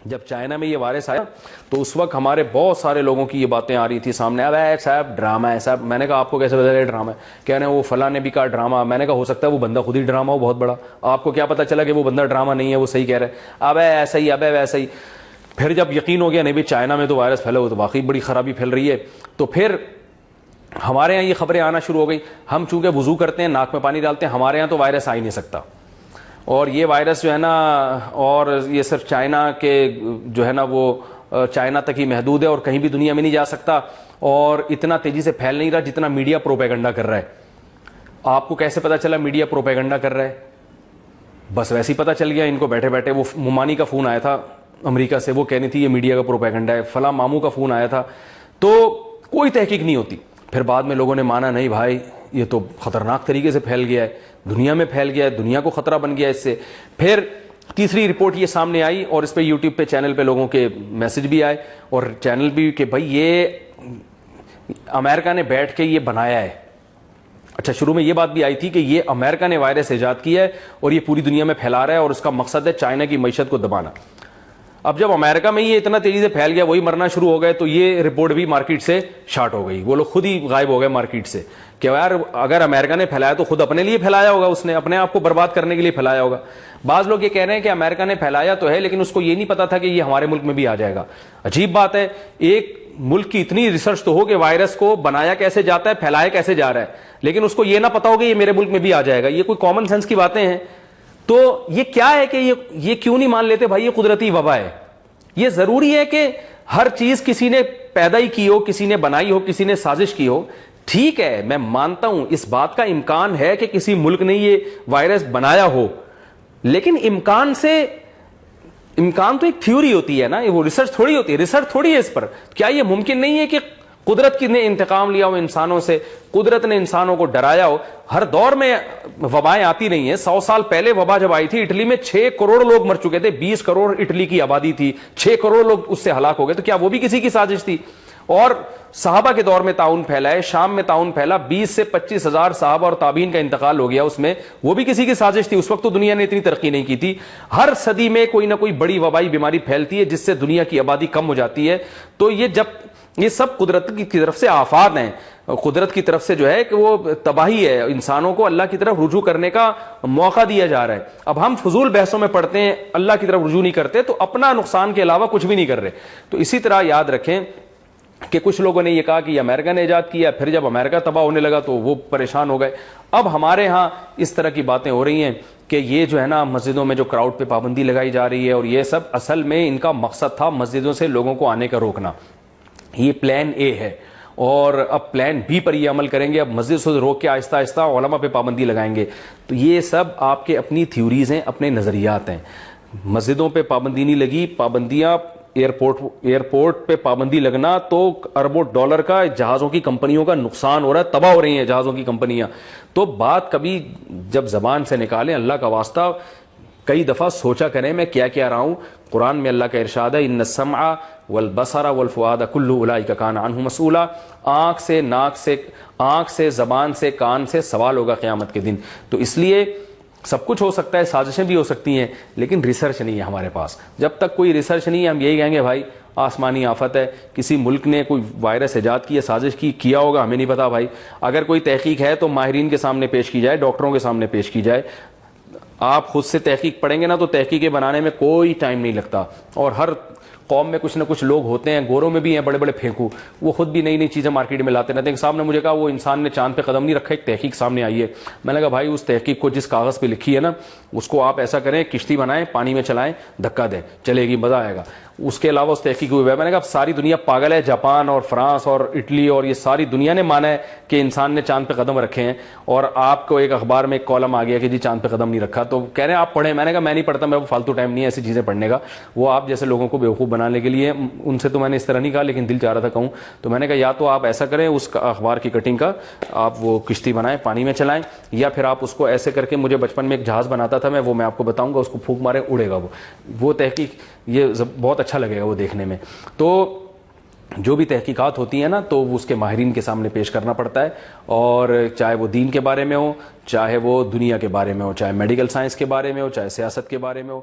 جب چائنا میں یہ وائرس آیا تو اس وقت ہمارے بہت سارے لوگوں کی یہ باتیں آ رہی تھی سامنے، اب صاحب ڈرامہ ہے صاحب. میں نے کہا آپ کو کیسے پتا چلا ڈرامہ ہے؟ کہہ رہے ہیں وہ فلاں نے بھی کہا ڈرامہ. میں نے کہا ہو سکتا ہے وہ بندہ خود ہی ڈرامہ ہو بہت بڑا، آپ کو کیا پتا چلا کہ وہ بندہ ڈرامہ نہیں ہے، وہ صحیح کہہ رہا ہے. اب ایسا ہی، اب ویسا ہی. پھر جب یقین ہو گیا نہیں بھی چائنا میں تو وائرس پھیلا ہوا، تو واقعی بڑی خرابی پھیل رہی ہے. تو پھر ہمارے یہاں یہ خبریں آنا شروع ہو گئی. ہم چونکہ وضو کرتے ہیں، ناک میں پانی ڈالتے ہیں، ہمارے یہاں تو وائرس آ ہی نہیں سکتا. اور یہ وائرس جو ہے نا، اور یہ صرف چائنا کے جو ہے نا وہ چائنا تک ہی محدود ہے اور کہیں بھی دنیا میں نہیں جا سکتا، اور اتنا تیزی سے پھیل نہیں رہا جتنا میڈیا پروپیگنڈا کر رہا ہے. آپ کو کیسے پتا چلا میڈیا پروپیگنڈا کر رہا ہے؟ بس ویسے ہی پتا چل گیا ان کو بیٹھے بیٹھے. وہ ممانی کا فون آیا تھا امریکہ سے، وہ کہنی تھی یہ میڈیا کا پروپیگنڈا ہے. فلاں ماموں کا فون آیا تھا. تو کوئی تحقیق نہیں ہوتی. پھر بعد میں لوگوں نے مانا نہیں بھائی یہ تو خطرناک طریقے سے پھیل گیا ہے، دنیا میں پھیل گیا ہے، دنیا کو خطرہ بن گیا ہے اس سے. پھر تیسری رپورٹ یہ سامنے آئی اور اس پہ یوٹیوب پہ چینل پہ لوگوں کے میسج بھی آئے اور چینل بھی کہ بھائی یہ امریکہ نے بیٹھ کے یہ بنایا ہے. اچھا شروع میں یہ بات بھی آئی تھی کہ یہ امریکہ نے وائرس ایجاد کیا ہے اور یہ پوری دنیا میں پھیلا رہا ہے اور اس کا مقصد ہے چائنا کی معیشت کو دبانا. اب جب امریکہ میں یہ اتنا تیزی سے پھیل گیا، وہی مرنا شروع ہو گئے، تو یہ رپورٹ بھی مارکیٹ سے شارٹ ہو گئی. وہ لوگ خود ہی غائب ہو گئے مارکیٹ سے کہ یار اگر امریکہ نے پھیلایا تو خود اپنے لیے پھیلایا ہوگا، اس نے اپنے آپ کو برباد کرنے کے لیے پھیلایا ہوگا. بعض لوگ یہ کہہ رہے ہیں کہ امریکہ نے پھیلایا تو ہے لیکن اس کو یہ نہیں پتا تھا کہ یہ ہمارے ملک میں بھی آ جائے گا. عجیب بات ہے، ایک ملک کی اتنی ریسرچ تو ہو کہ وائرس کو بنایا کیسے جاتا ہے، پھیلایا کیسے جا رہا ہے، لیکن اس کو یہ نہ پتا ہو کہ یہ میرے ملک میں بھی آ جائے گا. یہ کوئی کامن سینس کی باتیں ہیں؟ تو یہ کیا ہے کہ یہ کیوں نہیں مان لیتے بھائی یہ قدرتی وبا ہے؟ یہ ضروری ہے کہ ہر چیز کسی نے پیدا ہی کی ہو، کسی نے بنائی ہو، کسی نے سازش کی ہو. ٹھیک ہے میں مانتا ہوں اس بات کا امکان ہے کہ کسی ملک نے یہ وائرس بنایا ہو، لیکن امکان تو ایک تھیوری ہوتی ہے نا، وہ ریسرچ تھوڑی ہوتی ہے، ریسرچ تھوڑی ہے اس پر. کیا یہ ممکن نہیں ہے کہ قدرت کی نے انتقام لیا ہو انسانوں سے، قدرت نے انسانوں کو ڈرایا ہو؟ ہر دور میں وبائیں آتی نہیں ہیں. 100 سال پہلے وبا جب آئی تھی اٹلی میں 6 کروڑ لوگ مر چکے تھے. 20 کروڑ اٹلی کی آبادی تھی، 6 کروڑ لوگ اس سے ہلاک ہو گئے. تو کیا وہ بھی کسی کی سازش تھی؟ اور صحابہ کے دور میں تعاون پھیلا ہے، شام میں تعاون پھیلا، 20 سے 25 ہزار صحابہ اور تابعین کا انتقال ہو گیا اس میں، وہ بھی کسی کی سازش تھی؟ اس وقت تو دنیا نے اتنی ترقی نہیں کی تھی. ہر صدی میں کوئی نہ کوئی بڑی وبائی بیماری پھیلتی ہے جس سے دنیا کی آبادی کم ہو جاتی ہے. تو یہ سب قدرت کی طرف سے آفات ہیں، قدرت کی طرف سے جو ہے کہ وہ تباہی ہے. انسانوں کو اللہ کی طرف رجوع کرنے کا موقع دیا جا رہا ہے. اب ہم فضول بحثوں میں پڑھتے ہیں، اللہ کی طرف رجوع نہیں کرتے تو اپنا نقصان کے علاوہ کچھ بھی نہیں کر رہے. تو اسی طرح یاد رکھیں کہ کچھ لوگوں نے یہ کہا کہ یہ امریکہ نے ایجاد کیا، پھر جب امریکہ تباہ ہونے لگا تو وہ پریشان ہو گئے. اب ہمارے ہاں اس طرح کی باتیں ہو رہی ہیں کہ یہ جو ہے نا مسجدوں میں جو کراؤڈ پہ پابندی لگائی جا رہی ہے، اور یہ سب اصل میں ان کا مقصد تھا مسجدوں سے لوگوں کو آنے کا روکنا. یہ پلان اے ہے، اور اب پلان بی پر یہ عمل کریں گے. اب مسجد سے روک کے آہستہ آہستہ علماء پہ پابندی لگائیں گے. تو یہ سب آپ کے اپنی تھیوریز ہیں، اپنے نظریات ہیں. مسجدوں پہ پابندی نہیں لگی، پابندیاں ایئرپورٹ پہ پابندی لگنا تو اربوں ڈالر کا جہازوں کی کمپنیوں کا نقصان ہو رہا ہے، تباہ ہو رہی ہیں جہازوں کی کمپنیاں. تو بات کبھی جب زبان سے نکالیں اللہ کا واسطہ کئی دفعہ سوچا کریں میں کیا کہہ رہا ہوں. قرآن میں اللہ کا ارشاد ہے ان السمع والبصر والفؤاد کل اولئک کان عنہ مسئولا. آنکھ سے زبان سے کان سے سوال ہوگا قیامت کے دن. تو اس لیے سب کچھ ہو سکتا ہے، سازشیں بھی ہو سکتی ہیں، لیکن ریسرچ نہیں ہے ہمارے پاس. جب تک کوئی ریسرچ نہیں ہے ہم یہی کہیں گے بھائی آسمانی آفت ہے، کسی ملک نے کوئی وائرس ایجاد کی ہے، سازش کیا ہوگا، ہمیں نہیں پتا بھائی. اگر کوئی تحقیق ہے تو ماہرین کے سامنے پیش کی جائے، ڈاکٹروں کے سامنے پیش کی جائے. آپ خود سے تحقیق پڑھیں گے نا تو تحقیقیں بنانے میں کوئی ٹائم نہیں لگتا. اور ہر قوم میں کچھ نہ کچھ لوگ ہوتے ہیں، گوروں میں بھی ہیں بڑے بڑے پھینکو، وہ خود بھی نئی نئی چیزیں مارکیٹ میں لاتے رہتے ہیں. صاحب نے مجھے کہا وہ انسان نے چاند پہ قدم نہیں رکھا، ایک تحقیق سامنے آئی ہے. میں نے کہا بھائی اس تحقیق کو جس کاغذ پہ لکھی ہے نا اس کو آپ ایسا کریں کشتی بنائیں، پانی میں چلائیں، دھکا دیں، چلے گی، مزہ آئے گا. اس کے علاوہ اس تحقیق ہوئی ہے. میں نے کہا ساری دنیا پاگل ہے، جاپان اور فرانس اور اٹلی اور یہ ساری دنیا نے مانا ہے کہ انسان نے چاند پہ قدم رکھے ہیں، اور آپ کو ایک اخبار میں ایک کالم آ گیا کہ جی چاند پہ قدم نہیں رکھا. تو کہہ رہے ہیں آپ پڑھیں. میں نے کہا میں نہیں پڑھتا، میں وہ فالتو ٹائم نہیں ہے ایسی چیزیں پڑھنے کا. وہ آپ جیسے لوگوں کو بیوقوف بنانے کے لیے، ان سے تو میں نے اس طرح نہیں کہا لیکن دل چاہ رہا تھا کہوں. تو میں نے کہا یا تو آپ ایسا کریں اس اخبار کی کٹنگ کا آپ وہ کشتی بنائیں، پانی میں چلائیں، یا پھر آپ اس کو ایسے کر کے، مجھے بچپن میں ایک جہاز بناتا تھا میں آپ کو بتاؤں گا، اس کو پھونک مارے اڑے گا وہ تحقیق، یہ بہت اچھا لگے گا وہ دیکھنے میں. تو جو بھی تحقیقات ہوتی ہیں نا تو وہ اس کے ماہرین کے سامنے پیش کرنا پڑتا ہے، اور چاہے وہ دین کے بارے میں ہو، چاہے وہ دنیا کے بارے میں ہو، چاہے میڈیکل سائنس کے بارے میں ہو، چاہے سیاست کے بارے میں ہو.